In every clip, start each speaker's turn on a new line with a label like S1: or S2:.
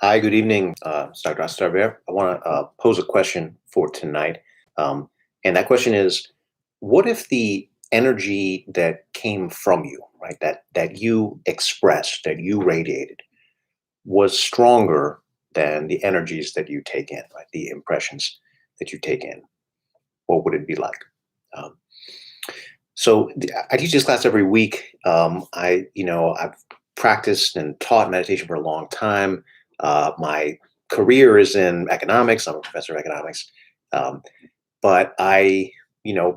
S1: Hi, good evening, Dr. Astarbear. I want to pose a question for tonight. Um, and that question is, what if the energy that came from you, right, that you expressed, that you radiated, was stronger than the energies that you take in, right, the impressions that you take in? What would it be like? Um, I teach this class every week. I've practiced and taught meditation for a long time. My career is in economics. I'm a professor of economics. Um, but I,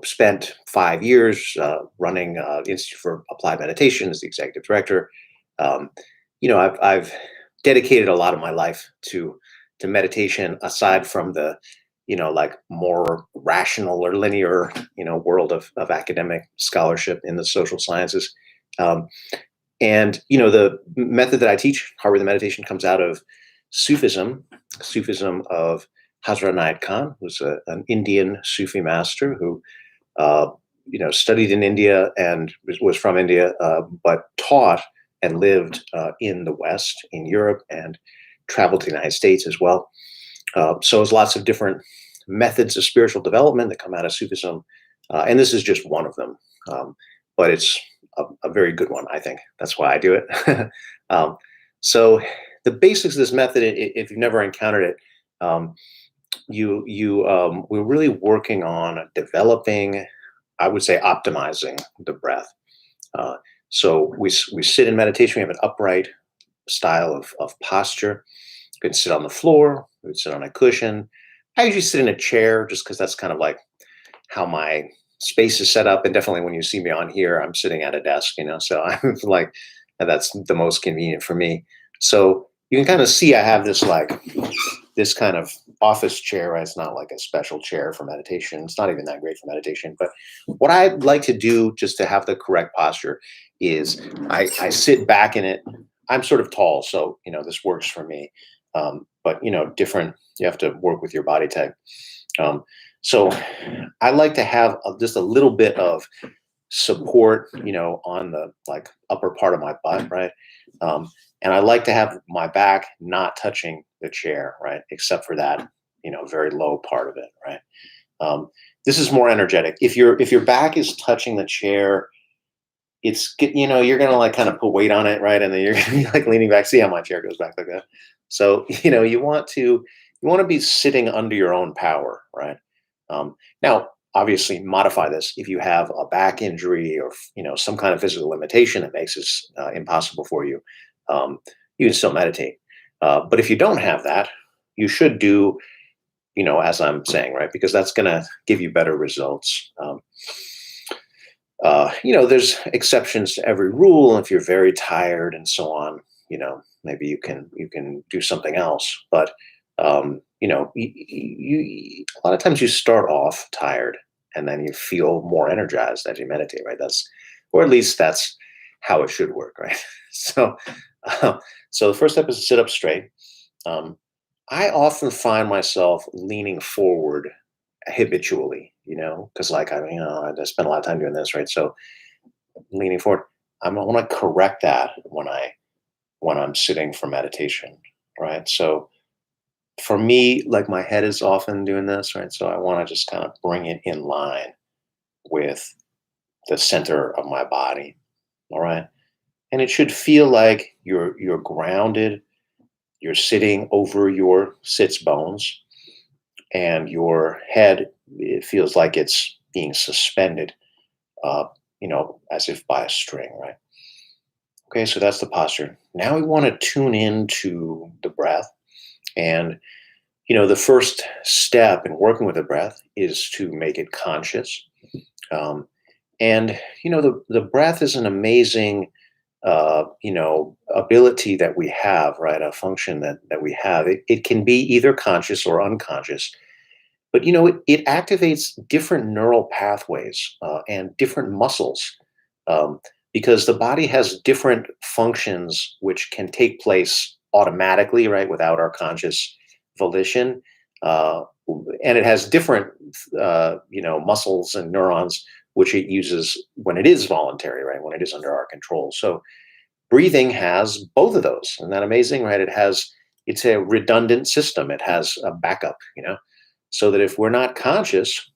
S1: spent 5 years running Institute for Applied Meditation as the executive director. Um, I've dedicated a lot of my life to meditation, aside from the, like more rational or linear, world of academic scholarship in the social sciences. Um, and the method that I teach, Heart Rhythm Meditation, comes out of Sufism, Sufism of Hazrat Inayat Khan, who's an Indian Sufi master who uh, studied in India and was from India, but taught and lived in the West, in Europe, and traveled to the United States as well. So there's lots of different methods of spiritual development that come out of Sufism, and this is just one of them. But it's a very good one, I think. That's why I do it. um, so the basics of this method, if you've never encountered it, um, we're really working on developing, I would say, optimizing the breath. Uh, so we sit in meditation. We have an upright style of posture. You can sit on the floor. You can sit on a cushion. I usually sit in a chair just because that's kind of like how my space is set up. And definitely when you see me on here, I'm sitting at a desk, so I'm like, that's the most convenient for me. So you can kind of see I have this kind of office chair, right? It's not like a special chair for meditation. It's not even that great for meditation. But what I like to do just to have the correct posture is I sit back in it. I'm sort of tall, so this works for me. But different. You have to work with your body type. Um, so I like to have just a little bit of support, on the like upper part of my butt, right? Um, and I like to have my back not touching the chair, right? Except for that, very low part of it, right? Um, this is more energetic. If your back is touching the chair, you're gonna like kind of put weight on it, right? And then you're gonna be like leaning back. See how my chair goes back like that. So you want to be sitting under your own power, right? Now, obviously, modify this if you have a back injury or some kind of physical limitation that makes this impossible for you. Um, you can still meditate, but if you don't have that, you should do as I'm saying, right? Because that's going to give you better results. There's exceptions to every rule. If you're very tired and so on, maybe you can do something else. But a lot of times you start off tired and then you feel more energized as you meditate, right? Or at least that's how it should work, right? So, uh, so the first step is to sit up straight. Um, I often find myself leaning forward habitually, because like I spend a lot of time doing this, right? So leaning forward, I want to correct that when I'm sitting for meditation, right? So for me, like my head is often doing this, right? So I want to just kind of bring it in line with the center of my body, all right? And it should feel like you're grounded. You're sitting over your sits bones, and your head, it feels like it's being suspended, as if by a string, right? Okay, so that's the posture. Now we want to tune into the breath. And, the first step in working with the breath is to make it conscious. Um, and, the breath is an amazing, ability that we have, right? A function that we have. It can be either conscious or unconscious. But it activates different neural pathways and different muscles, um, because the body has different functions which can take place automatically, right, without our conscious volition. Uh, and it has different, muscles and neurons which it uses when it is voluntary, right, when it is under our control. So breathing has both of those. Isn't that amazing, right? It has it's a redundant system. It has a backup, so that if we're not conscious,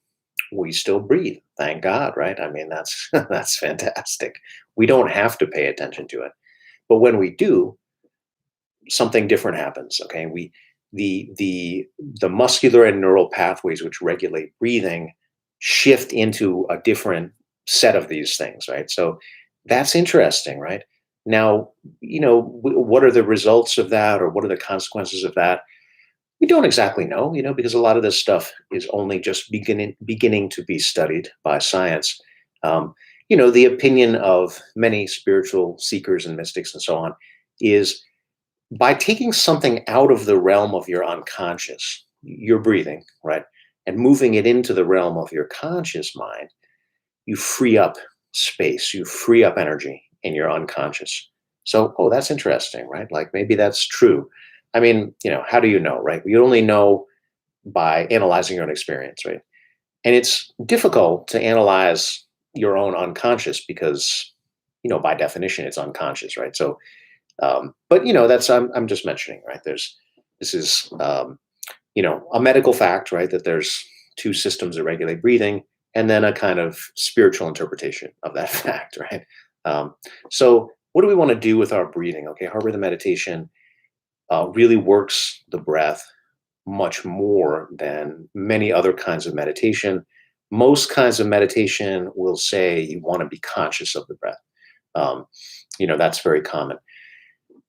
S1: we still breathe. Thank God, right? I mean, that's that's fantastic. We don't have to pay attention to it. But when we do, something different happens. Okay. The muscular and neural pathways which regulate breathing shift into a different set of these things, right? So that's interesting, right? Now, what are the results of that, or what are the consequences of that? We don't exactly know, because a lot of this stuff is only just beginning to be studied by science. Um, the opinion of many spiritual seekers and mystics and so on is, by taking something out of the realm of your unconscious, your breathing, right, and moving it into the realm of your conscious mind, you free up space, you free up energy in your unconscious. So, oh, that's interesting, right? Like, maybe that's true. I mean, how do you know, right? You only know by analyzing your own experience, right? And it's difficult to analyze your own unconscious because, by definition, it's unconscious, right? So, but that's, I'm just mentioning, right? This is a medical fact, right? That there's two systems that regulate breathing, and then a kind of spiritual interpretation of that fact, right? Um, so what do we want to do with our breathing? Okay, heart rhythm meditation really works the breath much more than many other kinds of meditation. Most kinds of meditation will say you want to be conscious of the breath. Um, that's very common.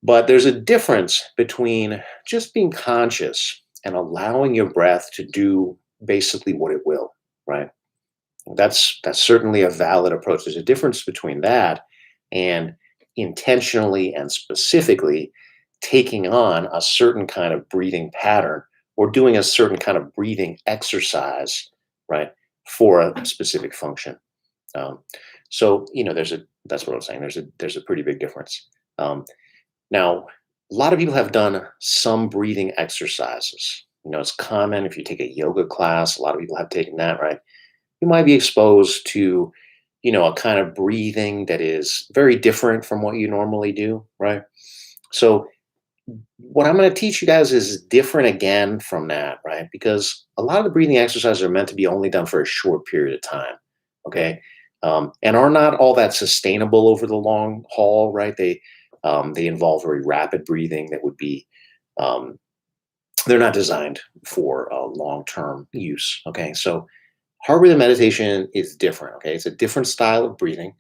S1: But there's a difference between just being conscious and allowing your breath to do basically what it will, right? That's certainly a valid approach. There's a difference between that and intentionally and specifically taking on a certain kind of breathing pattern, or doing a certain kind of breathing exercise, right, for a specific function. Um, so that's what I'm saying. There's a pretty big difference. Now, a lot of people have done some breathing exercises. It's common if you take a yoga class, a lot of people have taken that, right? You might be exposed to, a kind of breathing that is very different from what you normally do, right? So, what I'm going to teach you guys is different again from that, right? Because a lot of the breathing exercises are meant to be only done for a short period of time, okay? And are not all that sustainable over the long haul, right? They involve very rapid breathing that would be, um, they're not designed for long-term use, okay? So heart rhythm meditation is different, okay? It's a different style of breathing.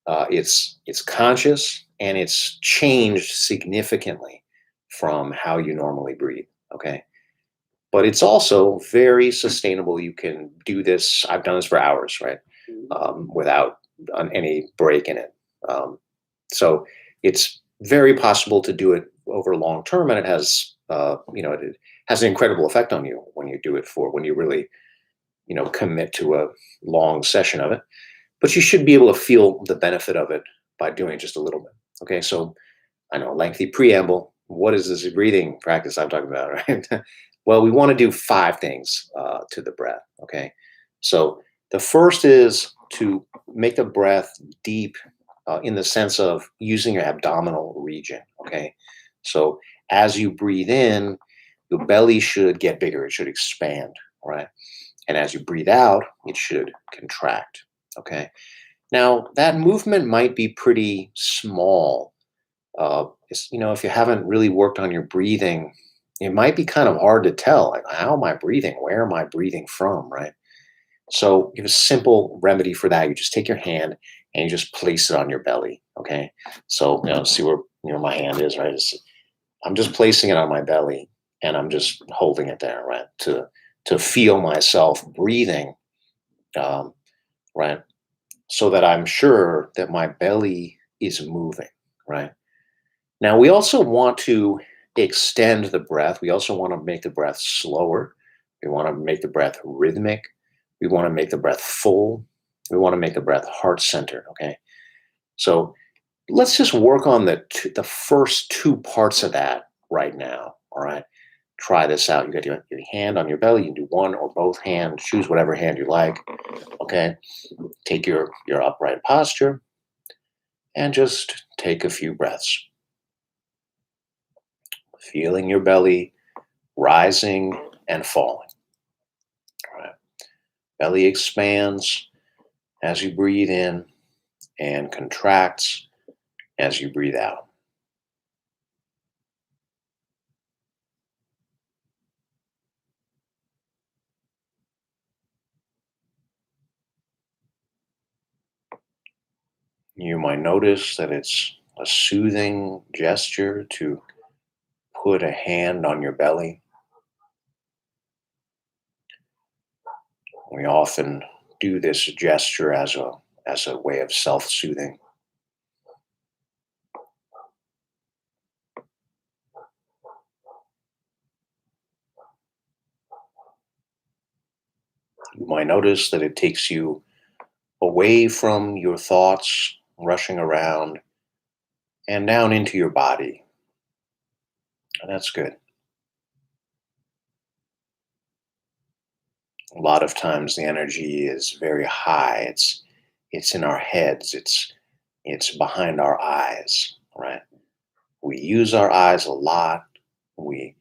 S1: It's conscious, and it's changed significantly from how you normally breathe, okay? But it's also very sustainable. You can do this. I've done this for hours, right? Without any break in it. So it's very possible to do it over long term, and it has, it has an incredible effect on you when you do it when you really, commit to a long session of it. But you should be able to feel the benefit of it by doing just a little bit. Okay, so I know, lengthy preamble. What is this breathing practice I'm talking about, right? Well, we want to do 5 things to the breath. Okay, so the first is to make the breath deep, in the sense of using your abdominal region. Okay, so as you breathe in, your belly should get bigger. It should expand, right? And as you breathe out, it should contract. Okay. Now, that movement might be pretty small. If you haven't really worked on your breathing, it might be kind of hard to tell. Like, how am I breathing? Where am I breathing from? Right. So, you have a simple remedy for that. You just take your hand and you just place it on your belly. Okay. So, see where my hand is, right? I'm just placing it on my belly, and I'm just holding it there, right? To feel myself breathing, um, right? So that I'm sure that my belly is moving, right? Now, we also want to extend the breath. We also want to make the breath slower. We want to make the breath rhythmic. We want to make the breath full. We want to make the breath heart centered, okay? So let's just work on the first 2 parts of that right now, all right? Try this out. You got your hand on your belly. You can do one or both hands. Choose whatever hand you like, okay? Take your upright posture and just take a few breaths. feeling your belly rising and falling. Right? Belly expands as you breathe in and contracts as you breathe out. You might notice that it's a soothing gesture to put a hand on your belly. We often do this gesture as a way of self-soothing. You might notice that it takes you away from your thoughts rushing around and down into your body. And that's good. A lot of times the energy is very high. It's in our heads. It's behind our eyes, right? We use our eyes a lot. We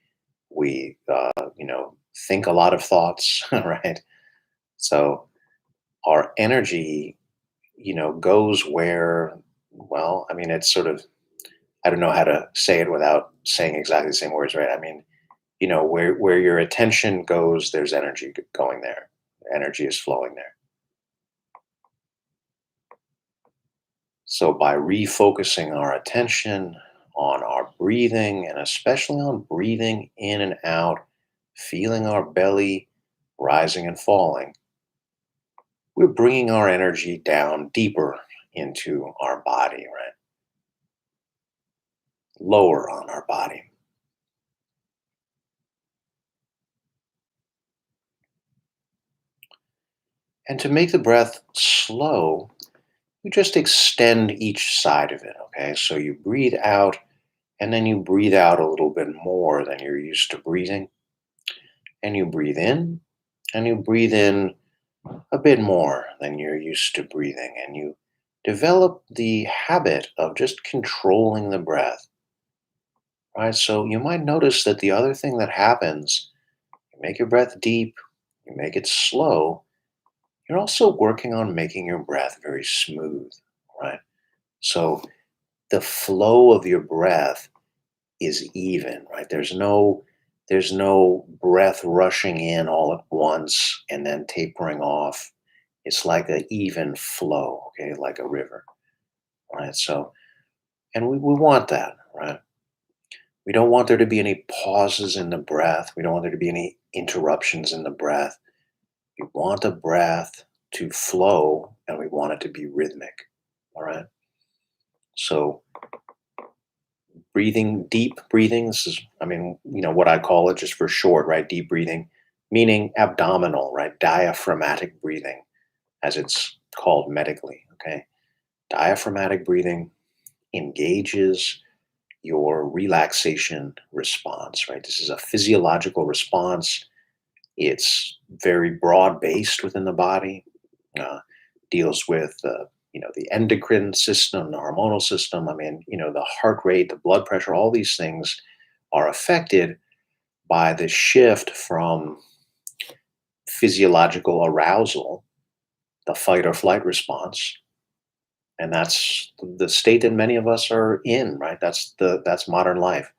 S1: think a lot of thoughts, right? So our energy, goes where, well, I mean, it's sort of, I don't know how to say it without saying exactly the same words, right? I mean, where your attention goes, there's energy going there. Energy is flowing there. So by refocusing our attention on our breathing, and especially on breathing in and out, feeling our belly rising and falling, we're bringing our energy down deeper into our body, right? Lower on our body. And to make the breath slow, you just extend each side of it, okay? So you breathe out, and then you breathe out a little bit more than you're used to breathing. And you breathe in, and you breathe in a bit more than you're used to breathing. And you develop the habit of just controlling the breath, right? So you might notice that the other thing that happens, you make your breath deep, you make it slow, you're also working on making your breath very smooth, right? So the flow of your breath is even, right? There's no breath rushing in all at once and then tapering off. It's like an even flow, okay, like a river, right? So, and we want that, right? We don't want there to be any pauses in the breath. We don't want there to be any interruptions in the breath. We want the breath to flow and we want it to be rhythmic, all right? So, breathing, deep breathing, this is, I mean, what I call it just for short, right? Deep breathing, meaning abdominal, right? Diaphragmatic breathing, as it's called medically, okay? Diaphragmatic breathing engages your relaxation response, right? This is a physiological response. It's very broad based within the body, uh, deals with the endocrine system, the hormonal system. I mean, the heart rate, the blood pressure, all these things are affected by the shift from physiological arousal, the fight or flight response, and that's the state that many of us are in, right? That's modern life.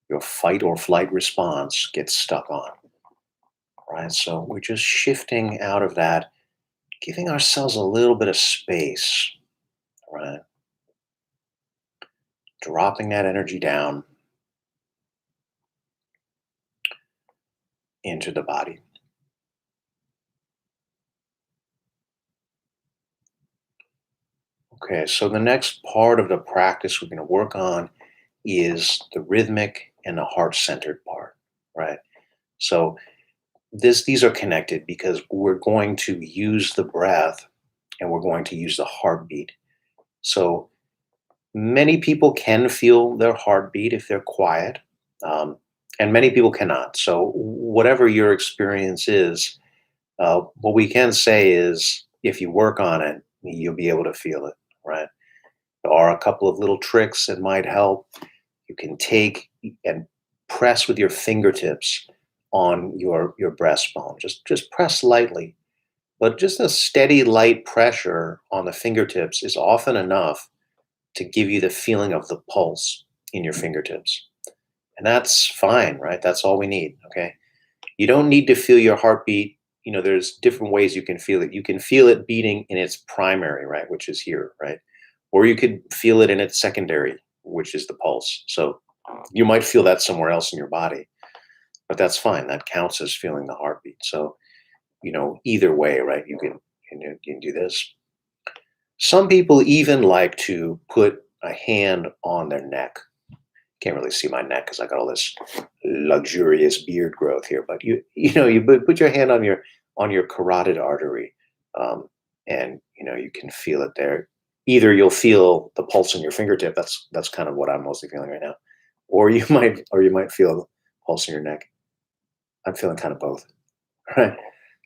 S1: Your fight or flight response gets stuck on, right? So we're just shifting out of that, giving ourselves a little bit of space, right? Dropping that energy down into the body. Okay, so the next part of the practice we're going to work on is the rhythmic and the heart centered part, right? So these are connected because we're going to use the breath and we're going to use the heartbeat. So many people can feel their heartbeat if they're quiet, um, and many people cannot. So whatever your experience is, what we can say is if you work on it, you'll be able to feel it, right? There are a couple of little tricks that might help. You can take and press with your fingertips on your breastbone. Just press lightly, but just a steady light pressure on the fingertips is often enough to give you the feeling of the pulse in your fingertips. And that's fine, right? That's all we need, okay? You don't need to feel your heartbeat. There's different ways you can feel it. You can feel it beating in its primary, right, which is here, right? Or you could feel it in its secondary, which is the pulse. So you might feel that somewhere else in your body, but that's fine. That counts as feeling the heartbeat. So, either way, right? You can do this. Some people even like to put a hand on their neck. Can't really see my neck because I got all this luxurious beard growth here. But you put your hand on your carotid artery, um, and you can feel it there. Either you'll feel the pulse in your fingertip. That's kind of what I'm mostly feeling right now, or you might feel the pulse in your neck. I'm feeling kind of both, right?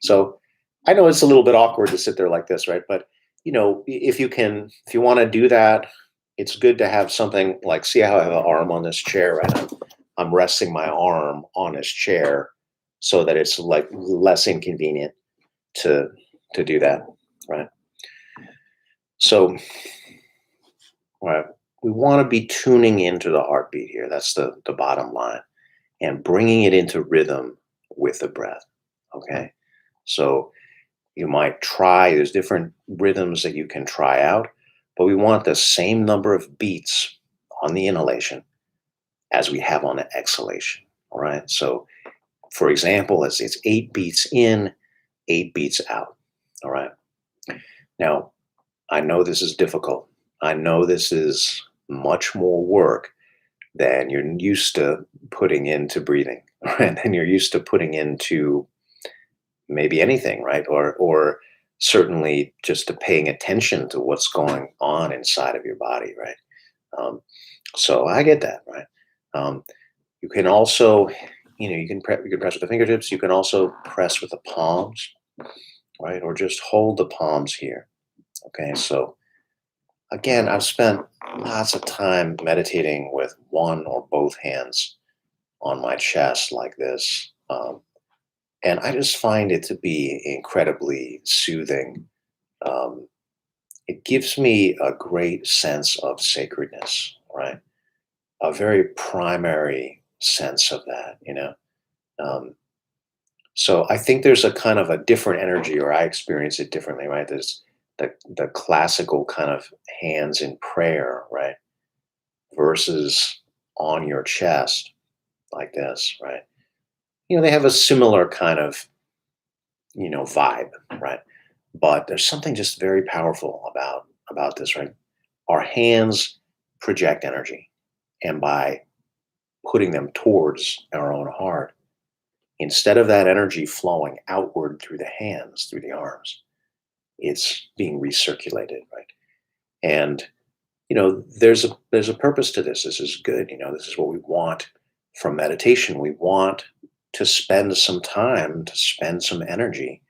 S1: So I know it's a little bit awkward to sit there like this, right? But if you want to do that, it's good to have something like, see how I have an arm on this chair, right? I'm resting my arm on this chair so that it's like less inconvenient to do that, right? So, right, we want to be tuning into the heartbeat here. That's the bottom line, and bringing it into rhythm with the breath. Okay, so you might try. There's different rhythms that you can try out, but we want the same number of beats on the inhalation as we have on the exhalation. All right. So, for example, it's 8 beats in, 8 beats out. All right. Now, I know this is difficult. I know this is much more work than you're used to putting into breathing, right? Than you're used to putting into maybe anything, right? Or certainly just to paying attention to what's going on inside of your body, right? Um, so I get that, right? Um, you can also, you can press with the fingertips. You can also press with the palms, right? Or just hold the palms here. Okay, so again, I've spent lots of time meditating with one or both hands on my chest like this. And I just find it to be incredibly soothing. Um, it gives me a great sense of sacredness, right? A very primary sense of that. Um, so I think there's a kind of a different energy, or I experience it differently, right? There's the classical kind of hands in prayer, right? Versus on your chest like this, right? They have a similar kind of vibe, right? But there's something just very powerful about this, right? Our hands project energy, and by putting them towards our own heart, instead of that energy flowing outward through the hands, through the arms, it's being recirculated, right? And there's a purpose to this. This is good. This is what we want from meditation. We want to spend some time, to spend some energy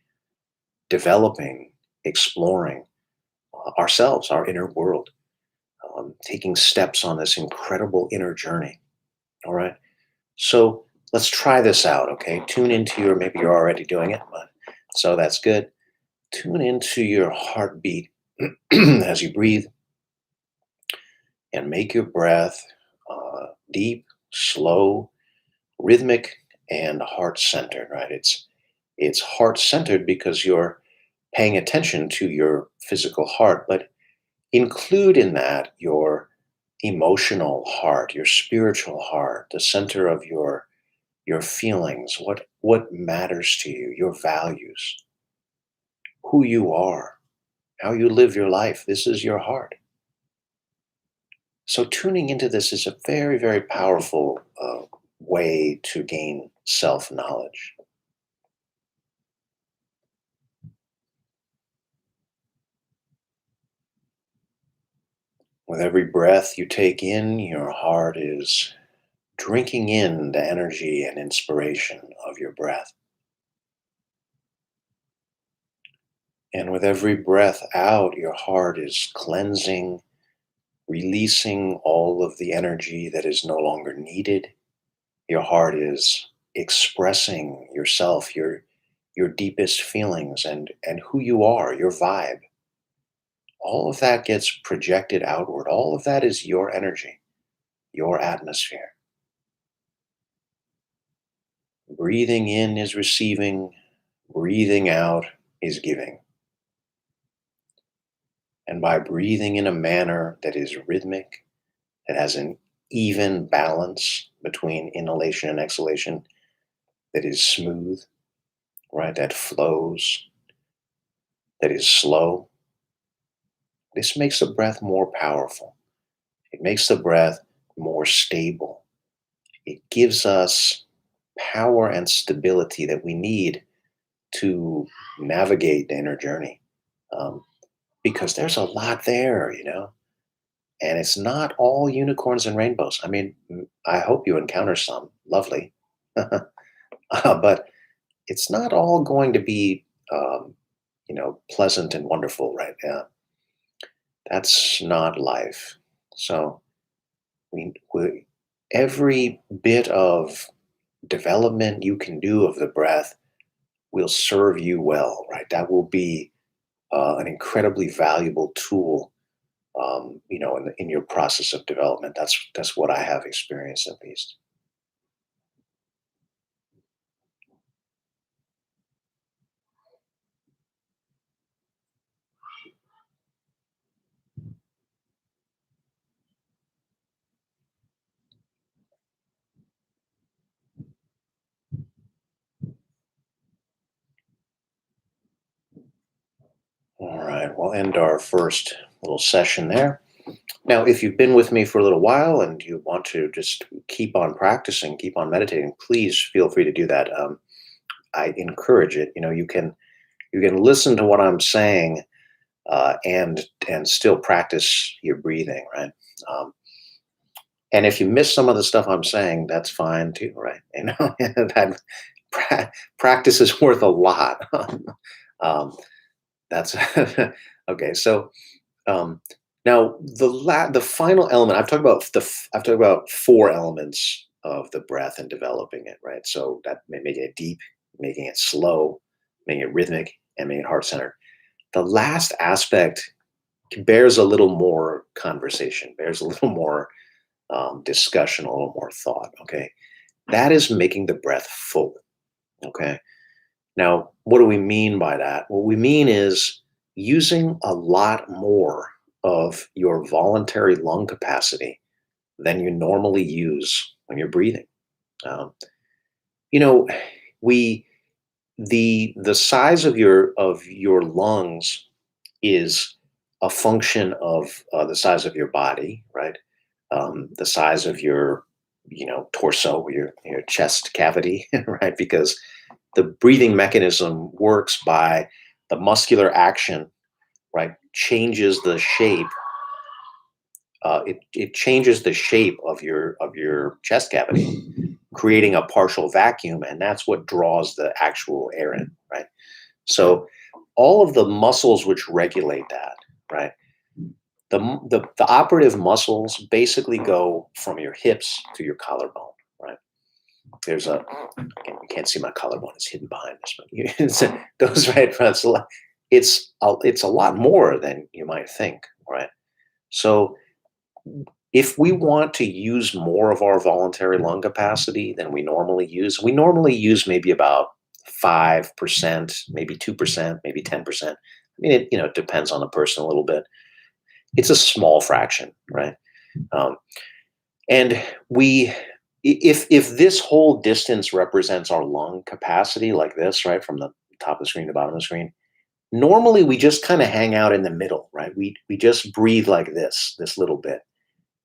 S1: developing, exploring ourselves, our inner world, taking steps on this incredible inner journey. All right. So let's try this out. Okay. Tune into maybe you're already doing it, but so that's good. Tune into your heartbeat as you breathe, and make your breath deep, slow, rhythmic, and heart centered, right? It's heart centered because you're paying attention to your physical heart, but include in that your emotional heart, your spiritual heart, the center of your feelings, what matters to you, your values, who you are, how you live your life. This is your heart. So tuning into this is a very, very powerful way to gain self-knowledge. With every breath you take in, your heart is drinking in the energy and inspiration of your breath. And with every breath out, your heart is cleansing, releasing all of the energy that is no longer needed, Your heart is expressing yourself, your deepest feelings and who you are, your vibe. All of that gets projected outward. All of that is your energy, your atmosphere. Breathing in is receiving, breathing out is giving. And by breathing in a manner that is rhythmic, that has an even balance between inhalation and exhalation, that is smooth, right? That flows, that is slow. This makes the breath more powerful. It makes the breath more stable. It gives us power and stability that we need to navigate the inner journey. Um, because there's a lot there. And it's not all unicorns and rainbows. I mean, I hope you encounter some. Lovely. But it's not all going to be, pleasant and wonderful, right? That's not life. So we every bit of development you can do of the breath will serve you well, right? That will be an incredibly valuable tool, in your process of development. That's what I have experienced, at least. All right, we'll end our first little session there. Now, if you've been with me for a little while and you want to just keep on practicing, keep on meditating, please feel free to do that. I encourage it. You can listen to what I'm saying, and still practice your breathing, right? Um, and if you miss some of the stuff I'm saying, that's fine too, right? That practice is worth a lot. um, that's okay. So um, now the final element I've talked about I've talked about four elements of the breath and developing it, right? So that making it deep, making it slow, making it rhythmic, and making it heart centered. The last aspect bears a little more conversation, bears a little more discussion, a little more thought. Okay, that is making the breath full. Okay, now what do we mean by that? What we mean is using a lot more of your voluntary lung capacity than you normally use when you're breathing. Um, you know, we the size of your lungs is a function of the size of your body, right? The size of your, torso, your chest cavity, right? Because the breathing mechanism works by the muscular action, right? Changes the shape. It changes the shape of your chest cavity, creating a partial vacuum, and that's what draws the actual air in, right? So all of the muscles which regulate that, right? The operative muscles basically go from your hips to your collarbone, right? There's a again, you can't see my collarbone; it's hidden behind this, but it goes right from it's a lot more than you might think, right? So if we want to use more of our voluntary lung capacity than we normally use maybe about 5%, maybe 2%, maybe 10%. I mean, it depends on the person a little bit. It's a small fraction, right? Um, and if this whole distance represents our lung capacity, like this, right, from the top of the screen to bottom of the screen, normally we just kind of hang out in the middle, right? We just breathe like this little bit.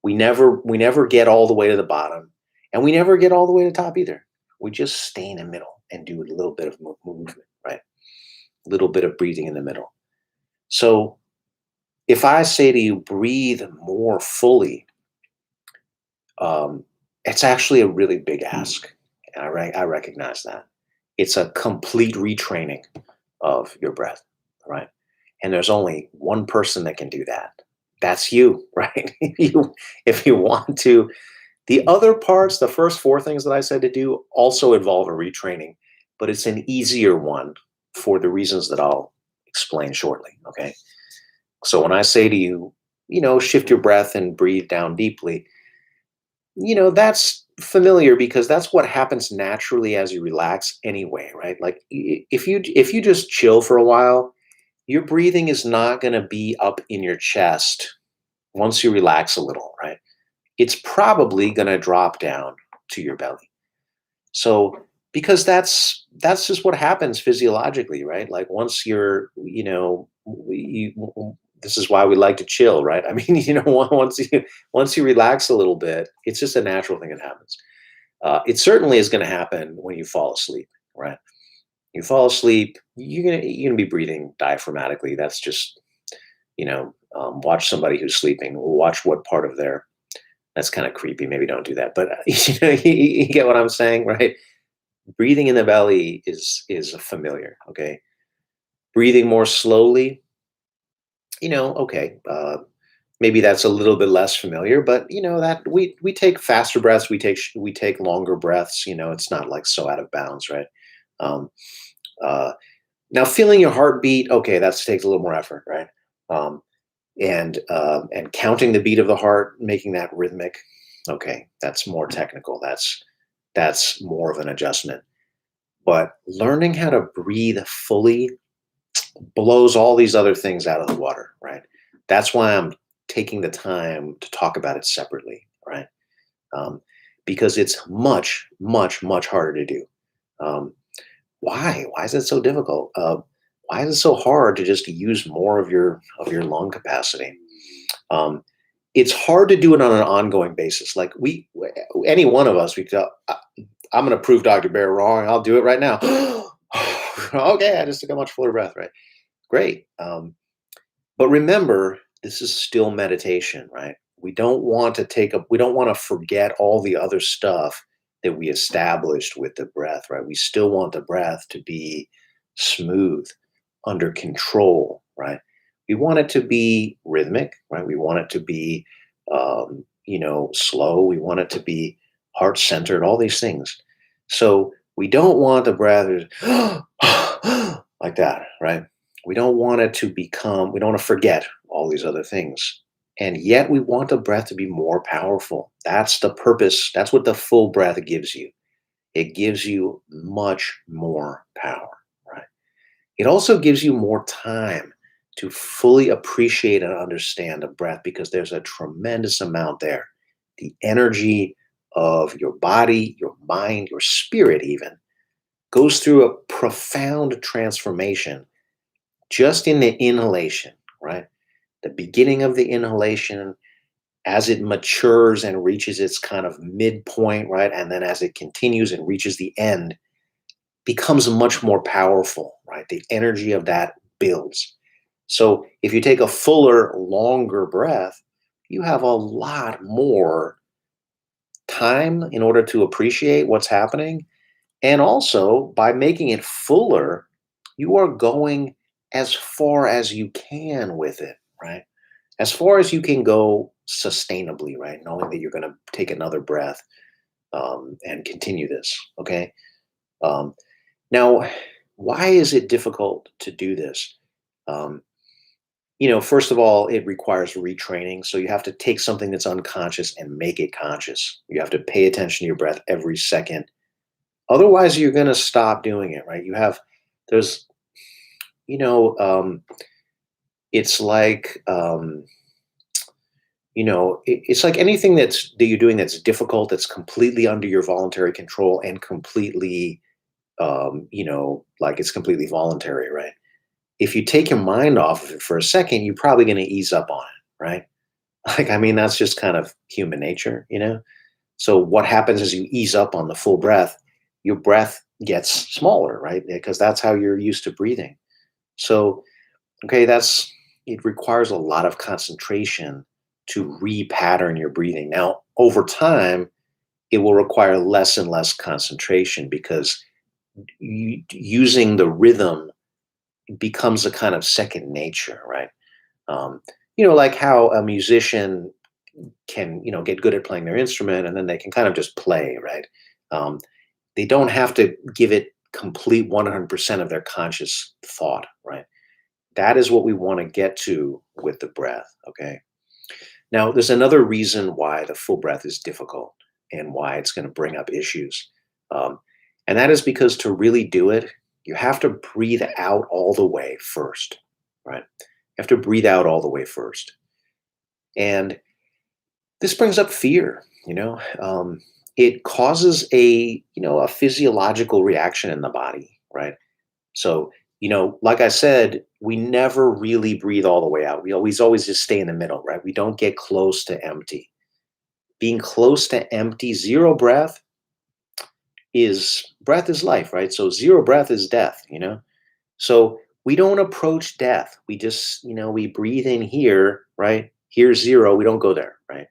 S1: We never get all the way to the bottom, and we never get all the way to the top either. We just stay in the middle and do a little bit of movement, right? A little bit of breathing in the middle. So if I say to you, breathe more fully, um, it's actually a really big ask. And I recognize that. It's a complete retraining of your breath, right? And there's only one person that can do that. That's you, right? If you want to The other parts, the first four things that I said to do, also involve a retraining, but it's an easier one for the reasons that I'll explain shortly. Okay. So when I say to you, shift your breath and breathe down deeply, that's familiar because that's what happens naturally as you relax anyway, right? Like if you just chill for a while, your breathing is not going to be up in your chest once you relax a little, right? It's probably going to drop down to your belly. So because that's just what happens physiologically, right? Like once this is why we like to chill, right? I mean, once you relax a little bit, it's just a natural thing that happens. It certainly is going to happen when you fall asleep, right? You fall asleep, you're gonna be breathing diaphragmatically. That's just watch somebody who's sleeping. Watch what part of their that's kind of creepy. Maybe don't do that. But you get what I'm saying, right? Breathing in the belly is familiar. Okay, breathing more slowly. Okay, maybe that's a little bit less familiar, but that we take faster breaths. We take longer breaths. It's not like so out of bounds, right? Um, uh, Now, feeling your heartbeat. Okay, that takes a little more effort, right? Um, and counting the beat of the heart, making that rhythmic. Okay, that's more technical. That's more of an adjustment. But learning how to breathe fully blows all these other things out of the water, right? That's why I'm taking the time to talk about it separately, right? Um, because it's much, much, much harder to do. Um, why? Why is it so difficult? Why is it so hard to just use more of your lung capacity? Um, it's hard to do it on an ongoing basis. Like any one of us, we go, I'm going to prove Dr. Bear wrong. I'll do it right now. Okay, I just took a much fuller breath, right? Great. But remember, this is still meditation, right? We don't want to forget all the other stuff that we established with the breath, right? We still want the breath to be smooth, under control, right? We want it to be rhythmic, right? We want it to be, slow. We want it to be heart centered, all these things. So we don't want the breath like that, right? We don't want to forget all these other things. And yet we want the breath to be more powerful. That's the purpose. That's what the full breath gives you. It gives you much more power, right? It also gives you more time to fully appreciate and understand the breath because there's a tremendous amount there. The energy of your body, your mind, your spirit, even goes through a profound transformation just in the inhalation, right? The beginning of the inhalation, as it matures and reaches its kind of midpoint, right? And then as it continues and reaches the end, becomes much more powerful, right? The energy of that builds. So if you take a fuller, longer breath, you have a lot more time in order to appreciate what's happening. And also, by making it fuller, you are going as far as you can with it, right? As far as you can go sustainably, right? Knowing that you're going to take another breath and continue this, okay? Um, Now, why is it difficult to do this? Um, first of all, it requires retraining. So you have to take something that's unconscious and make it conscious. You have to pay attention to your breath every second. Otherwise, you're going to stop doing it, right? There's, you know, it's like, it's like anything that you're doing that's difficult, that's completely under your voluntary control and completely, like it's completely voluntary, right? If you take your mind off of it for a second, you're probably going to ease up on it, right? Like, I mean, that's just kind of human nature. So what happens is you ease up on the full breath, your breath gets smaller, right? Because that's how you're used to breathing. So, okay, it requires a lot of concentration to repattern your breathing. Now, over time, it will require less and less concentration because using the rhythm becomes a kind of second nature, right? Um, like how a musician, can, get good at playing their instrument, and then they can kind of just play, right? Um, they don't have to give it complete 100% of their conscious thought, right? That is what we want to get to with the breath, okay? Now, there's another reason why the full breath is difficult and why it's going to bring up issues. Um, and that is because to really do it, you have to breathe out all the way first, right? You have to breathe out all the way first. And this brings up fear, it causes a physiological reaction in the body, right? So, like I said, we never really breathe all the way out. We always just stay in the middle, right? We don't get close to empty. Being close to empty, zero breath is life, right? So zero breath is death. So we don't approach death. We just, we breathe in here, right? Here's zero. We don't go there, right?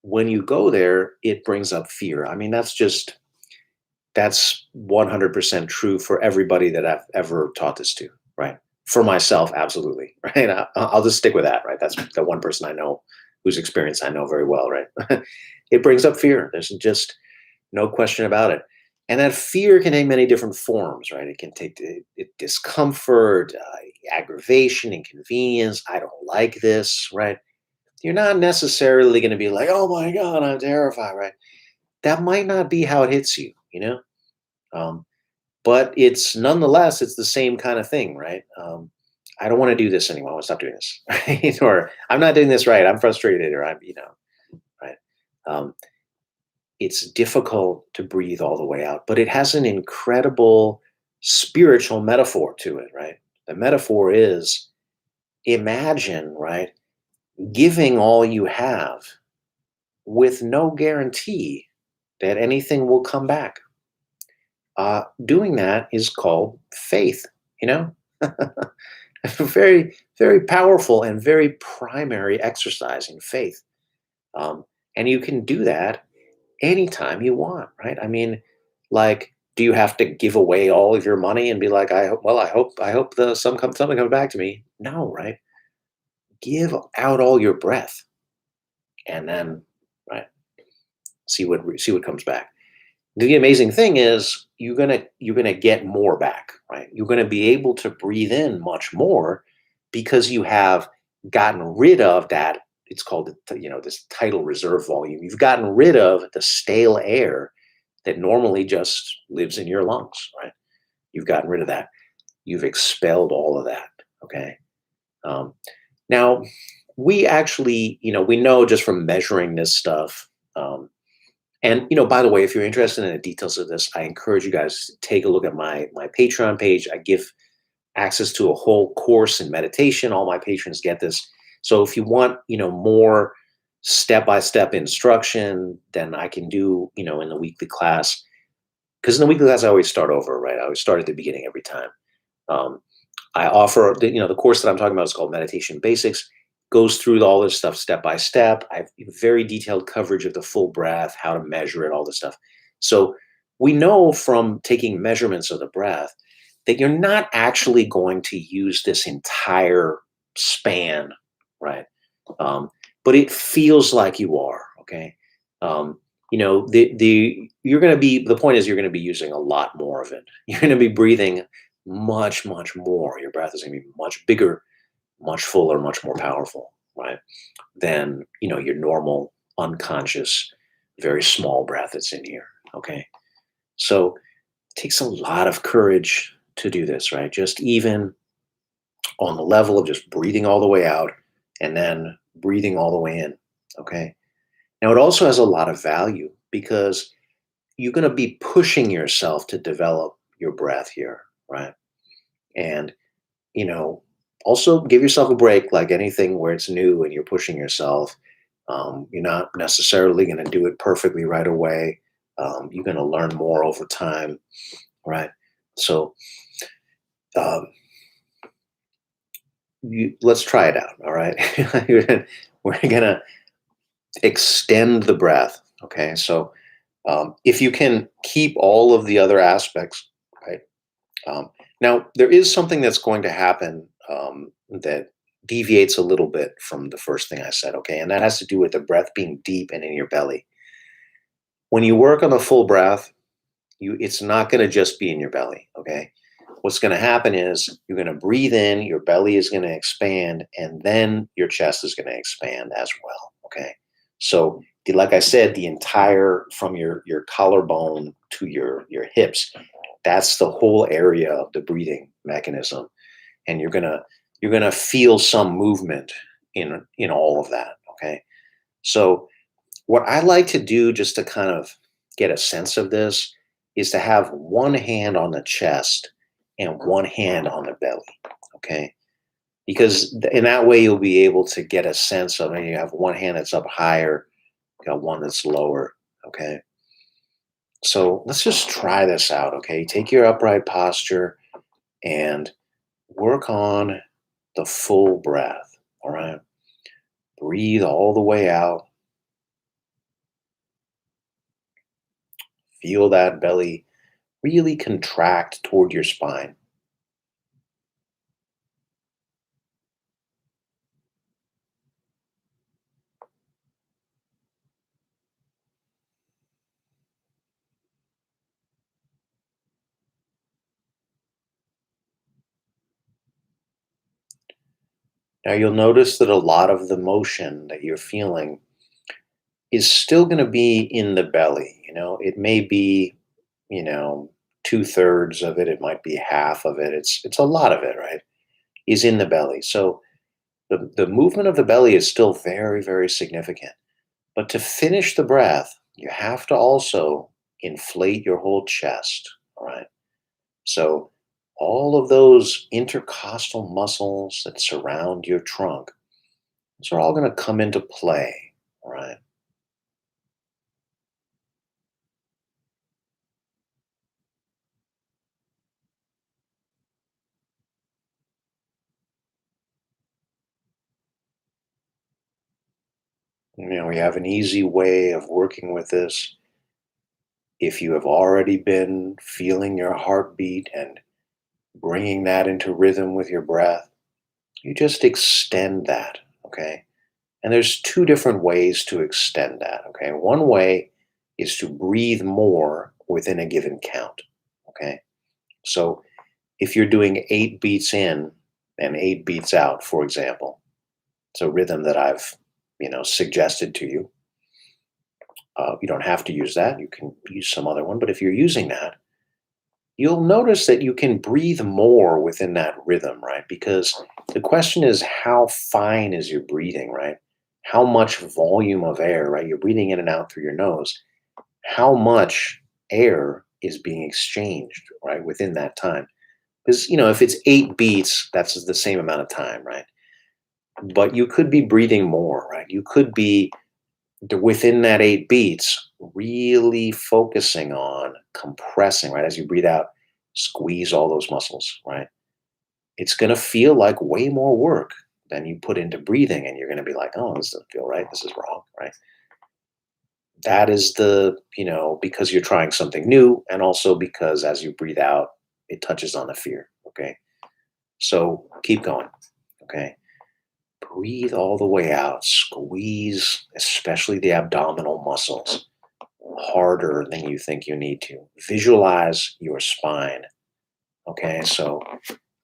S1: When you go there, it brings up fear. I mean, that's 100% true for everybody that I've ever taught this to, right? For myself, absolutely, right? I'll just stick with that, right? That's the one person I know whose experience I know very well, right? It brings up fear. There's just no question about it. And that fear can take many different forms, right? It can take discomfort, aggravation, inconvenience. I don't like this, right? You're not necessarily going to be like, oh my God, I'm terrified, right? That might not be how it hits you. Um, but it's the same kind of thing, right? I don't want to do this anymore. I want to stop doing this, right? Or I'm not doing this right. I'm frustrated, or right? Um, it's difficult to breathe all the way out, but it has an incredible spiritual metaphor to it, right? The metaphor is imagine, right, giving all you have with no guarantee that anything will come back. Doing that is called faith, you know? Very, very powerful and very primary exercise in faith. Um, and you can do that anytime you want, right? I mean, like, do you have to give away all of your money and be like, I hope something comes back to me? No, right? Give out all your breath, and then, right, see what comes back. The amazing thing is you're gonna get more back, right? You're gonna be able to breathe in much more because you have gotten rid of that. It's called this tidal reserve volume. You've gotten rid of the stale air that normally just lives in your lungs, right? You've gotten rid of that. You've expelled all of that. Okay. Um, Now, we actually, we know just from measuring this stuff. And by the way, if you're interested in the details of this, I encourage you guys to take a look at my Patreon page. I give access to a whole course in meditation. All my patrons get this. So if you want, more step-by-step instruction, then I can do, in the weekly class. Because in the weekly class, I always start over, right? I always start at the beginning every time. Um, I offer the course that I'm talking about is called Meditation Basics. Goes through all this stuff step by step. I have very detailed coverage of the full breath, how to measure it, all this stuff. So we know from taking measurements of the breath that you're not actually going to use this entire span, right? But it feels like you are. Okay. The point is you're going to be using a lot more of it. You're going to be breathing much, much more. Your breath is going to be much bigger, much fuller, much more powerful, right? Than, your normal, unconscious, very small breath that's in here. Okay. So it takes a lot of courage to do this, right? Just even on the level of just breathing all the way out and then breathing all the way in. Okay. Now, it also has a lot of value because you're going to be pushing yourself to develop your breath here, right? And, you know, also give yourself a break, like anything where it's new and you're pushing yourself. You're not necessarily going to do it perfectly right away. You're going to learn more over time, right? So um, let's try it out, all right? We're going to extend the breath, okay? So if you can keep all of the other aspects, right? Now, there is something that's going to happen that deviates a little bit from the first thing I said, okay? And that has to do with the breath being deep and in your belly. When you work on the full breath, it's not going to just be in your belly, okay? What's going to happen is you're going to breathe in, your belly is going to expand, and then your chest is going to expand as well, okay? So, like I said, the entire from your collarbone to your hips, that's the whole area of the breathing mechanism, and you're gonna feel some movement in all of that, okay? So, what I like to do just to kind of get a sense of this is to have one hand on the chest and one hand on the belly, okay? Because in that way you'll be able to get a sense of, and you have one hand that's up higher, you got one that's lower, okay? So let's just try this out, okay? Take your upright posture and work on the full breath, all right? Breathe all the way out. Feel that belly really contract toward your spine. Now you'll notice that a lot of the motion that you're feeling is still going to be in the belly. It may be, you know, two-thirds of it, it might be half of it. It's a lot of it, right? Is in the belly. So the movement of the belly is still very, very significant. But to finish the breath, you have to also inflate your whole chest. All right. So all of those intercostal muscles that surround your trunk, those are all going to come into play. All right. We have an easy way of working with this. If you have already been feeling your heartbeat and bringing that into rhythm with your breath, you just extend that. Okay. And there's two different ways to extend that. Okay. One way is to breathe more within a given count. Okay. So if you're doing 8 beats in and 8 beats out, for example, it's a rhythm that I've suggested to you. You don't have to use that. You can use some other one. But if you're using that, you'll notice that you can breathe more within that rhythm, right? Because the question is, how fine is your breathing, right? How much volume of air, right? You're breathing in and out through your nose. How much air is being exchanged, right, within that time? Because, if it's 8 beats, that's the same amount of time, right? But you could be breathing more, right? You could be within that 8 beats, really focusing on compressing, right? As you breathe out, squeeze all those muscles, right? It's going to feel like way more work than you put into breathing. And you're going to be like, oh, this doesn't feel right. This is wrong, right? That is because you're trying something new. And also because as you breathe out, it touches on the fear. Okay. So keep going. Okay. Breathe all the way out. Squeeze, especially the abdominal muscles harder than you think you need to. Visualize your spine. Okay, so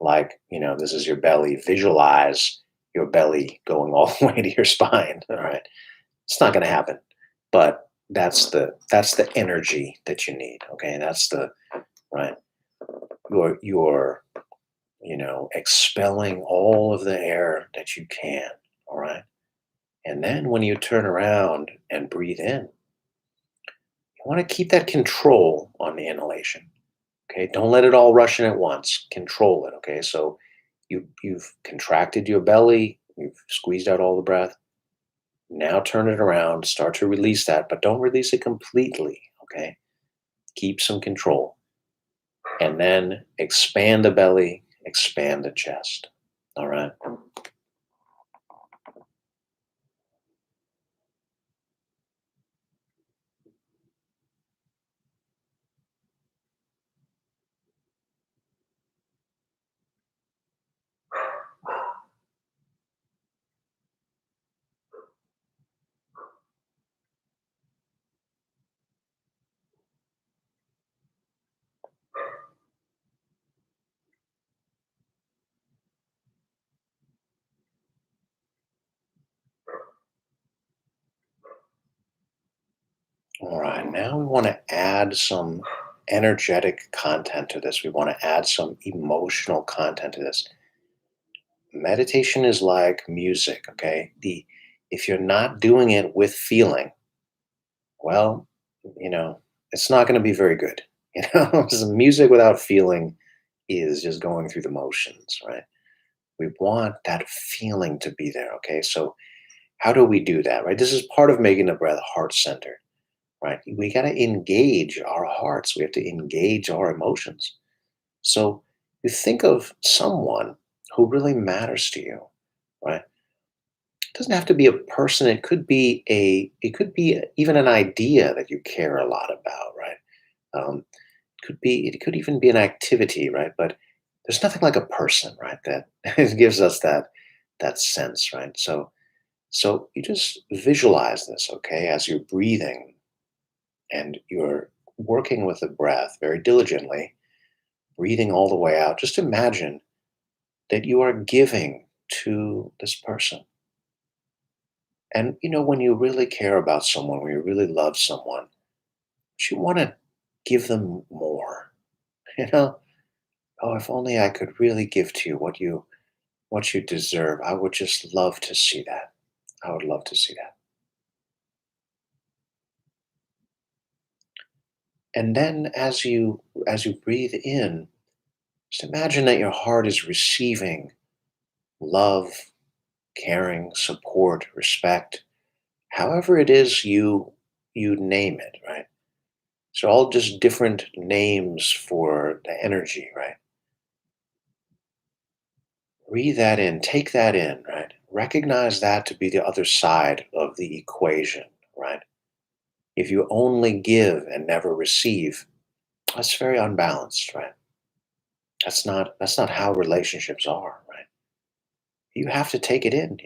S1: this is your belly. Visualize your belly going all the way to your spine. All right, it's not going to happen, but that's the energy that you need. Okay, that's the right. You're expelling all of the air that you can. All right, and then when you turn around and breathe in, you want to keep that control on the inhalation. Okay, don't let it all rush in at once. Control it. Okay, so you've contracted your belly, you've squeezed out all the breath. Now turn it around, start to release that, but don't release it completely. Okay, keep some control, and then expand the belly, expand the chest. All right. All right, now we want to add some energetic content to this. We want to add some emotional content to this. Meditation is like music, okay? The If you're not doing it with feeling, well, you know, it's not going to be very good. So music without feeling is just going through the motions, right? We want that feeling to be there, okay? So how do we do that, right? This is part of making the breath heart centered, right? We got to engage our hearts. We have to engage our emotions. So you think of someone who really matters to you, right? It doesn't have to be a person. It could be even an idea that you care a lot about, right? It could even be an activity, right? But there's nothing like a person, right? That gives us that sense, right? So you just visualize this, okay, as you're breathing and you're working with the breath very diligently, breathing all the way out. Just imagine that you are giving to this person. And when you really care about someone, when you really love someone, you want to give them more. You know, oh, if only I could really give to you what you deserve. I would just love to see that. I would love to see that. And then as you breathe in, just imagine that your heart is receiving love, caring, support, respect, however it is you name it, right? So all just different names for the energy, right? Breathe that in, take that in, right? Recognize that to be the other side of the equation, right? If you only give and never receive, that's very unbalanced, right? That's not how relationships are, right? You have to take it in.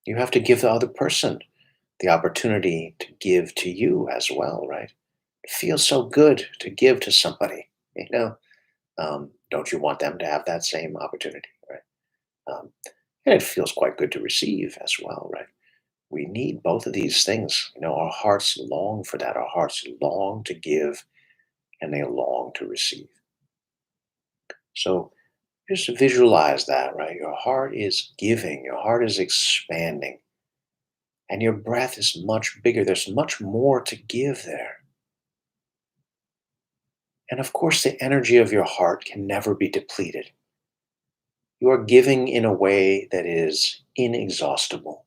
S1: You have to give the other person the opportunity to give to you as well, right? It feels so good to give to somebody, you know. Don't you want them to have that same opportunity, right? And it feels quite good to receive as well, right? We need both of these things. Our hearts long for that. Our hearts long to give and they long to receive. So just visualize that, right? Your heart is giving, your heart is expanding, and your breath is much bigger. There's much more to give there. And of course, the energy of your heart can never be depleted. You are giving in a way that is inexhaustible.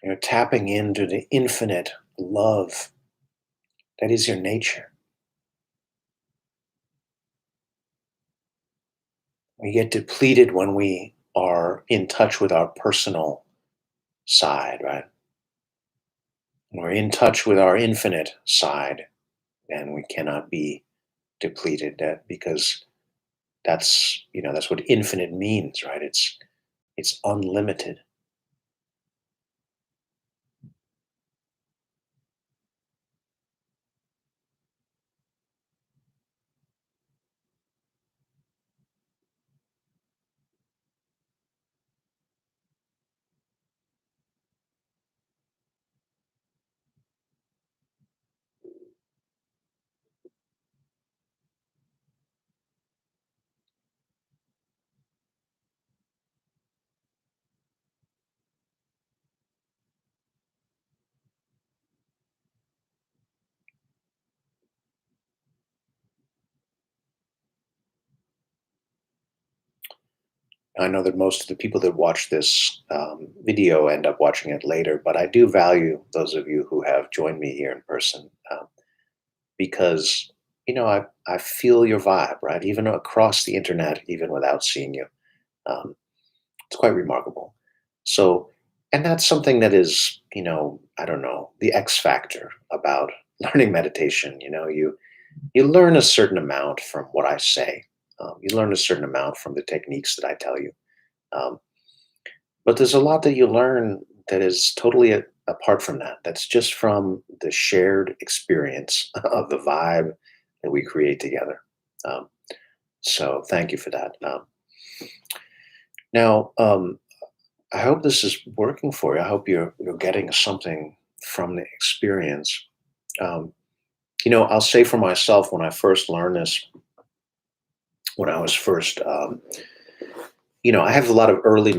S1: You're tapping into the infinite love that is your nature. We get depleted when we are in touch with our personal side, right? We're in touch with our infinite side, and we cannot be depleted because that's what infinite means, right? It's unlimited. I know that most of the people that watch this video end up watching it later, but I do value those of you who have joined me here in person because I feel your vibe, right? Even across the internet, even without seeing you. Um, it's quite remarkable. So, and that's something that is, I don't know, the X factor about learning meditation. You learn a certain amount from what I say. You learn a certain amount from the techniques that I tell you. Um, but there's a lot that you learn that is totally apart from that. That's just from the shared experience of the vibe that we create together. Um, so thank you for that. Now, I hope this is working for you. I hope you're getting something from the experience. Um, I'll say for myself, when I first learned this, when I was first, I have a lot of early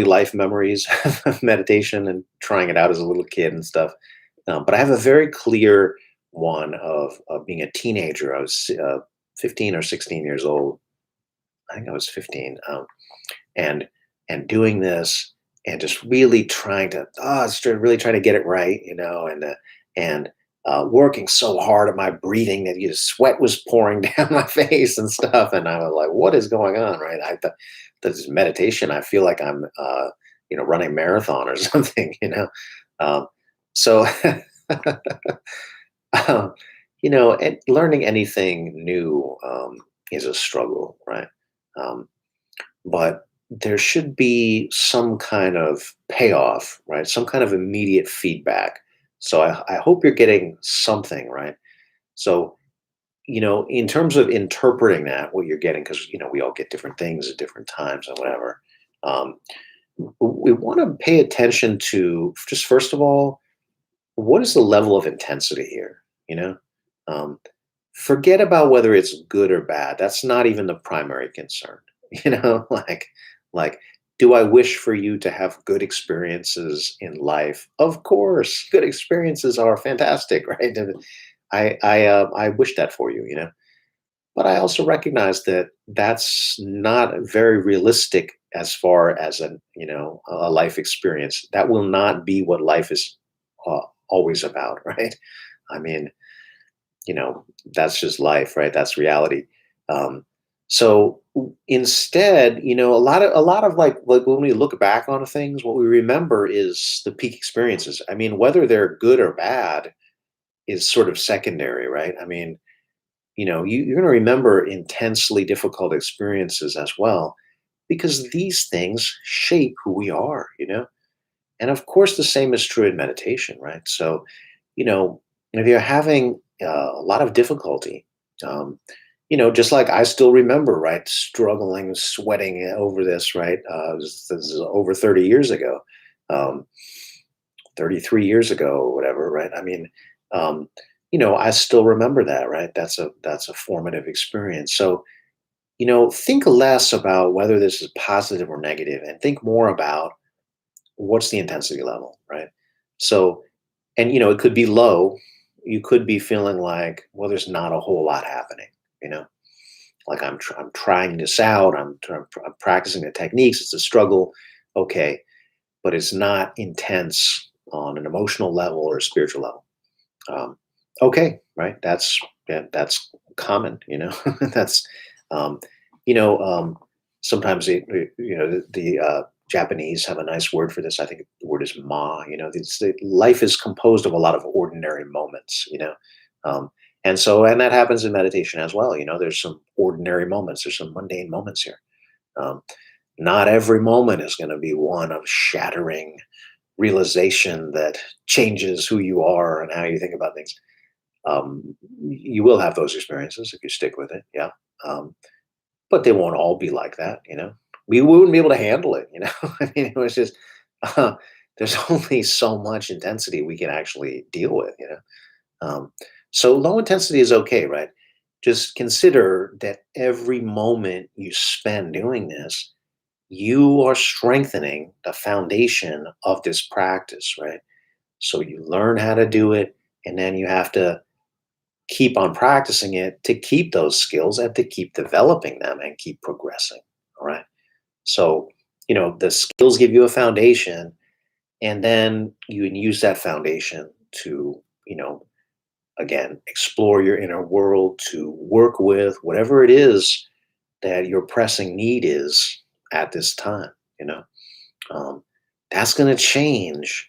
S1: life memories of meditation and trying it out as a little kid and stuff. But I have a very clear one of being a teenager. I was 15 or 16 years old. I think I was 15, and doing this and just really trying to really trying to get it right, and working so hard at my breathing that sweat was pouring down my face and stuff, and I was like, "What is going on?" Right? I thought this is meditation. I feel like I'm running a marathon or something, Um, so um, and learning anything new is a struggle, right? Um, but there should be some kind of payoff, right? Some kind of immediate feedback. So I hope you're getting something, right? So, in terms of interpreting that, what you're getting, because, we all get different things at different times or whatever. Um, we want to pay attention to, just first of all, what is the level of intensity here? Um, Forget about whether it's good or bad. That's not even the primary concern. Like, do I wish for you to have good experiences in life? Of course, good experiences are fantastic, right? And I wish that for you, But I also recognize that that's not very realistic as far as a life experience. That will not be what life is uh, always about, right? I mean, that's just life, right? That's reality. Um, instead, a lot of like when we look back on things, what we remember is the peak experiences. I mean, whether they're good or bad is sort of secondary, right? I mean, you're going to remember intensely difficult experiences as well, because these things shape who we are, and of course, the same is true in meditation, right? So, you know, if you're having a lot of difficulty, um, just like I still remember, right, struggling, sweating over this, right? This is over 30 years ago, um, 33 years ago, or whatever, right? I mean, um, I still remember that, right? That's a formative experience. So, think less about whether this is positive or negative, and think more about what's the intensity level, right? So, and it could be low. You could be feeling like, well, there's not a whole lot happening, you know, like I'm trying this out. I'm practicing the techniques. It's a struggle, okay, but it's not intense on an emotional level or a spiritual level. Um, okay, right? That's common, that's um, you know um, sometimes the Japanese have a nice word for this. I think the word is ma. Life is composed of a lot of ordinary moments, um, and that happens in meditation as well. There's some ordinary moments. There's some mundane moments here. Um, Not every moment is going to be one of shattering realization that changes who you are and how you think about things. You will have those experiences if you stick with it, yeah. But they won't all be like that, We wouldn't be able to handle it, I mean, it was just uh, there's only so much intensity we can actually deal with, Um, so low intensity is okay, right? Just consider that every moment you spend doing this, you are strengthening the foundation of this practice, right? So you learn how to do it, and then you have to keep on practicing it to keep those skills and to keep developing them and keep progressing. All right. So, the skills give you a foundation, and then you can use that foundation to, again, explore your inner world, to work with whatever it is that your pressing need is at this time, you know. Um, that's going to change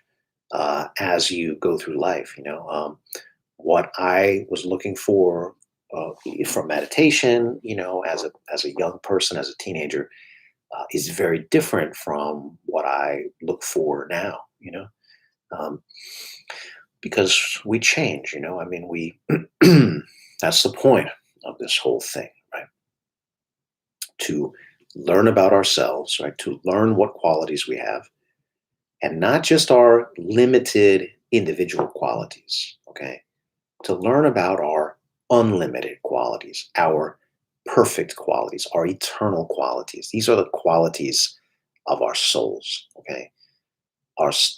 S1: as you go through life, what I was looking for from meditation, as a young person, as a teenager, is very different from what I look for now. Um, because we change. I mean, we that's the point of this whole thing, right? To learn about ourselves, right? To learn what qualities we have, and not just our limited individual qualities, okay? To learn about our unlimited qualities, our perfect qualities, our eternal qualities. These are the qualities of our souls, okay?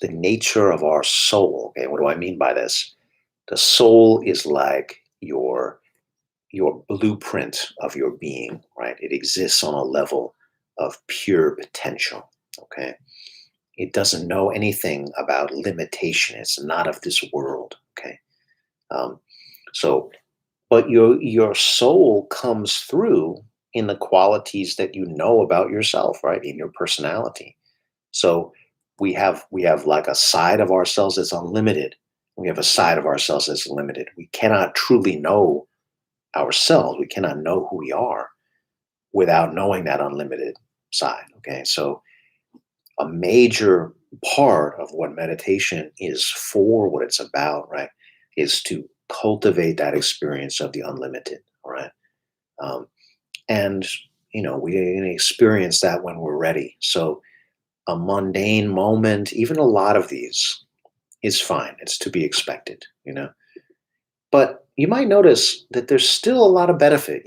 S1: The nature of our soul, okay? What do I mean by this? The soul is like your blueprint of your being, right? It exists on a level of pure potential, okay? It doesn't know anything about limitation. It's not of this world, okay? Um, so, but your soul comes through in the qualities that you know about yourself, right? In your personality. So we have like a side of ourselves that's unlimited. We have a side of ourselves that's limited. We cannot truly know ourselves. We cannot know who we are without knowing that unlimited side. Okay. So a major part of what meditation is for, what it's about, right, is to cultivate that experience of the unlimited. All right. Um, and we can experience that when we're ready. So a mundane moment, even a lot of these, is fine. It's to be expected. But you might notice that there's still a lot of benefit.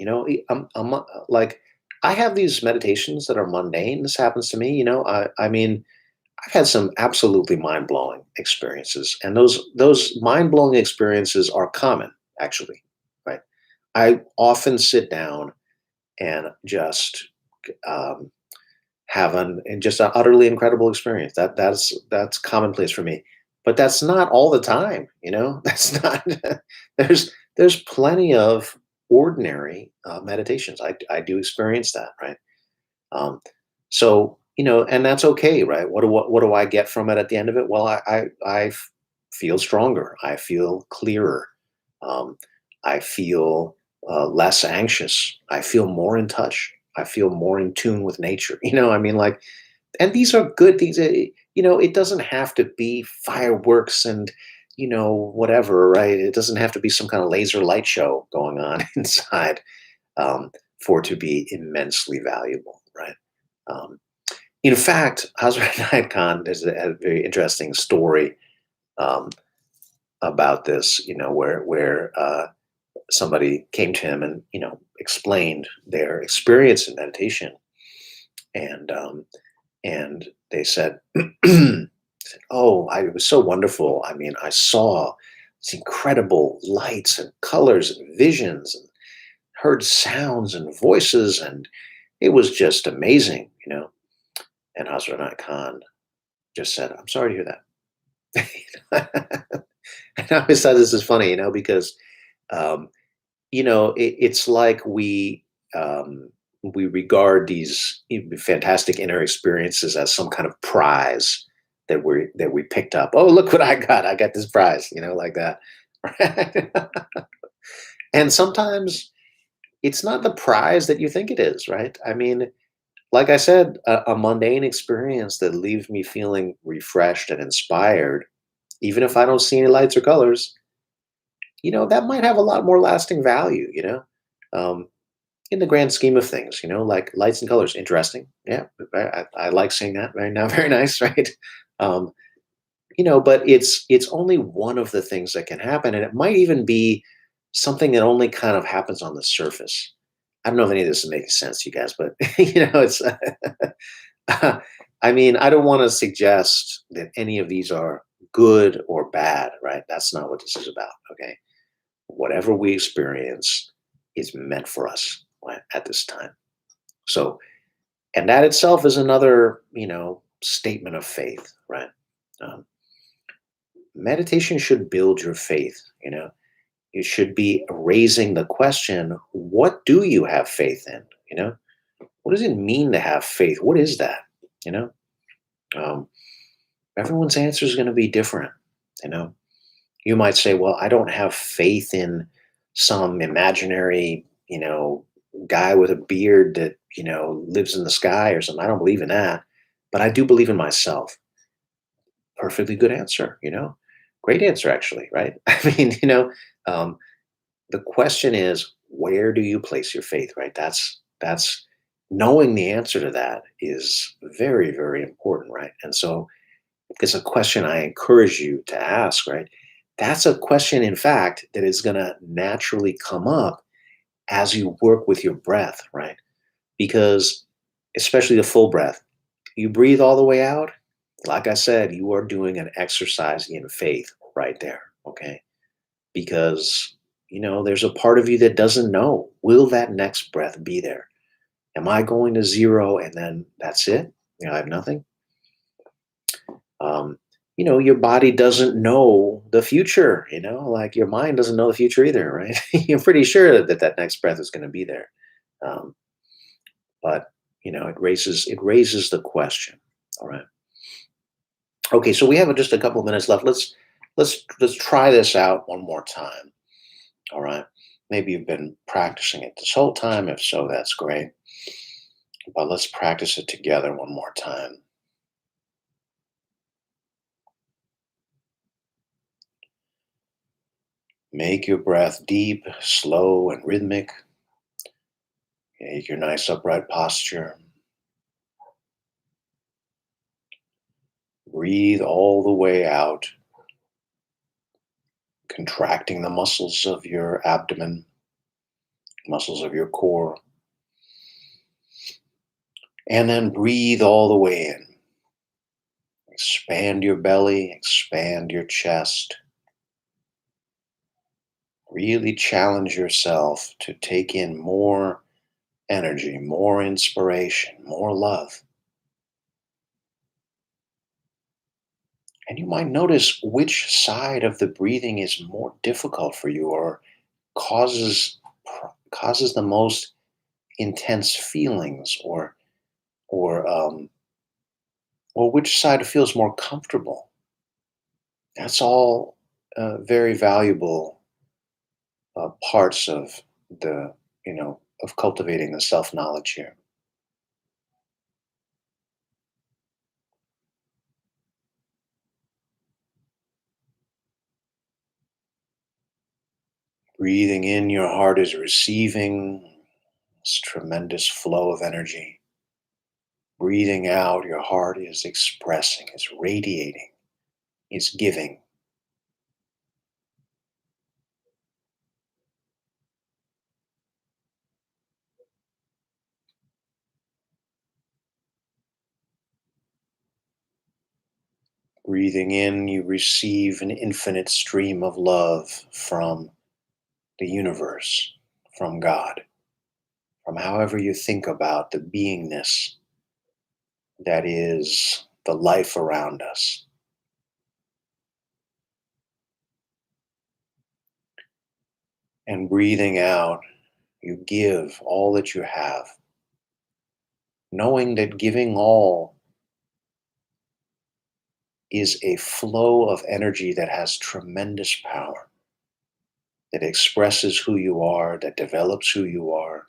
S1: Like, I have these meditations that are mundane. This happens to me. I mean, I've had some absolutely mind blowing experiences, and those mind blowing experiences are common, actually. Right? I often sit down and just um, have and just an utterly incredible experience. That's commonplace for me. But that's not all the time. That's not there's plenty of ordinary meditations. I do experience that, right? Um, so, and that's okay, right? What do I get from it at the end of it? Well, I feel stronger. I feel clearer. Um, I feel less anxious. I feel more in touch. I feel more in tune with nature. I mean, like, and these are good things. It doesn't have to be fireworks and whatever, right? It doesn't have to be some kind of laser light show going on inside for it to be immensely valuable, right? Um, in fact, Hazrat Khan, there's a very interesting story um, about this, where somebody came to him and explained their experience in meditation, and they said, "Oh, it was so wonderful. I mean, I saw these incredible lights and colors and visions, and heard sounds and voices, and it was just amazing." And Hazrat Khan just said, "I'm sorry to hear that." And I always thought this is funny, because um, it's like we regard these fantastic inner experiences as some kind of prize that we picked up. Oh, look what I got! I got this prize, like that. Right? And sometimes it's not the prize that you think it is, right? I mean, like I said, a mundane experience that leaves me feeling refreshed and inspired, even if I don't see any lights or colors, that might have a lot more lasting value. Um, in the grand scheme of things, like lights and colors, interesting. Yeah, I like seeing that. Very now, very nice, right? Um, but it's only one of the things that can happen, and it might even be something that only kind of happens on the surface. I don't know if any of this is making sense to you guys, but it's. I mean, I don't want to suggest that any of these are good or bad, right? That's not what this is about. Okay, whatever we experience is meant for us, right, at this time. So, and that itself is another, statement of faith, right? Um, Meditation should build your faith. You should be raising the question: what do you have faith in? What does it mean to have faith? What is that? You know, um, Everyone's answer is going to be different. You know, you might say, well, I don't have faith in some imaginary, guy with a beard that, lives in the sky or something. I don't believe in that, but I do believe in myself. Perfectly good answer. Great answer, actually, right? I mean, um, the question is, where do you place your faith, right? That's knowing the answer to that is very, very important, right? And so It's a question I encourage you to ask, right? That's a question, in fact, that is going to naturally come up as you work with your breath, right? Because, especially the full breath, you breathe all the way out. Like I said, you are doing an exercise in faith right there, okay? Because, there's a part of you that doesn't know, will that next breath be there? Am I going to zero and then that's it? I have nothing. Um, your body doesn't know the future, like your mind doesn't know the future either, right? You're pretty sure that that next breath is going to be there. Um, but, it raises the question. All right. Okay, so we have just a couple of minutes left. Let's try this out one more time. All right. Maybe you've been practicing it this whole time. If so, that's great. But let's practice it together one more time. Make your breath deep, slow, and rhythmic. Take your nice upright posture. Breathe all the way out, contracting the muscles of your abdomen, muscles of your core. And then breathe all the way in. Expand your belly, expand your chest. Really challenge yourself to take in more energy, more inspiration, more love. And you might notice which side of the breathing is more difficult for you or causes causes the most intense feelings or or which side feels more comfortable. That's all very valuable parts of the of cultivating the self knowledge here. Breathing in, your heart is receiving this tremendous flow of energy. Breathing out, your heart is expressing, is radiating, is giving. Breathing in, you receive an infinite stream of love from the universe, from God, from however you think about the beingness that is the life around us. And breathing out, you give all that you have, knowing that giving all is a flow of energy that has tremendous power, that expresses who you are, that develops who you are,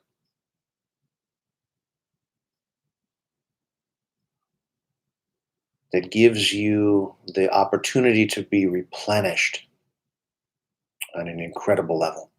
S1: that gives you the opportunity to be replenished on an incredible level.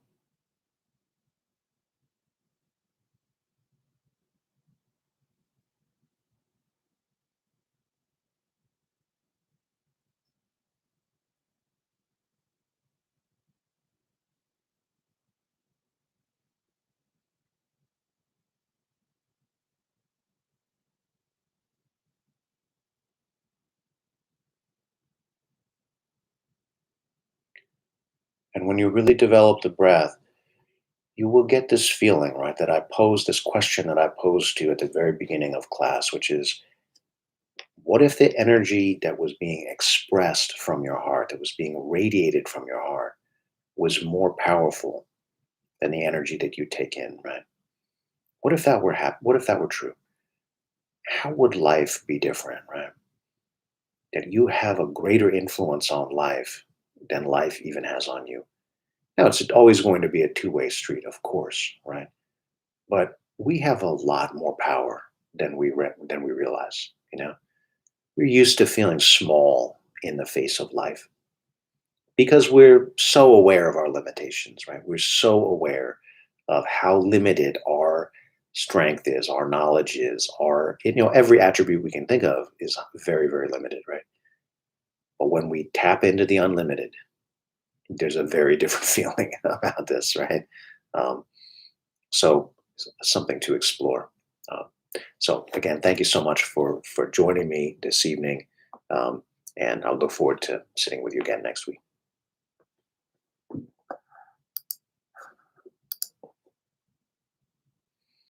S1: And when you really develop the breath, you will get this feeling, right? That I posed this question that I posed to you at the very beginning of class, which is what if the energy that was being expressed from your heart, that was being radiated from your heart, was more powerful than the energy that you take in, right? What if that were what if that were true? How would life be different, right? That you have a greater influence on life than life even has on you. Now, it's always going to be a two-way street, of course, right? But we have a lot more power than we realize. We're used to feeling small in the face of life because we're so aware of our limitations, right? We're so aware of how limited our strength is, our knowledge is, our every attribute we can think of is very, very limited, right? But when we tap into the unlimited, there's a very different feeling about this, right? Um, so something to explore. Um, so again, thank you so much for joining me this evening, um, and I'll look forward to sitting with you again next week.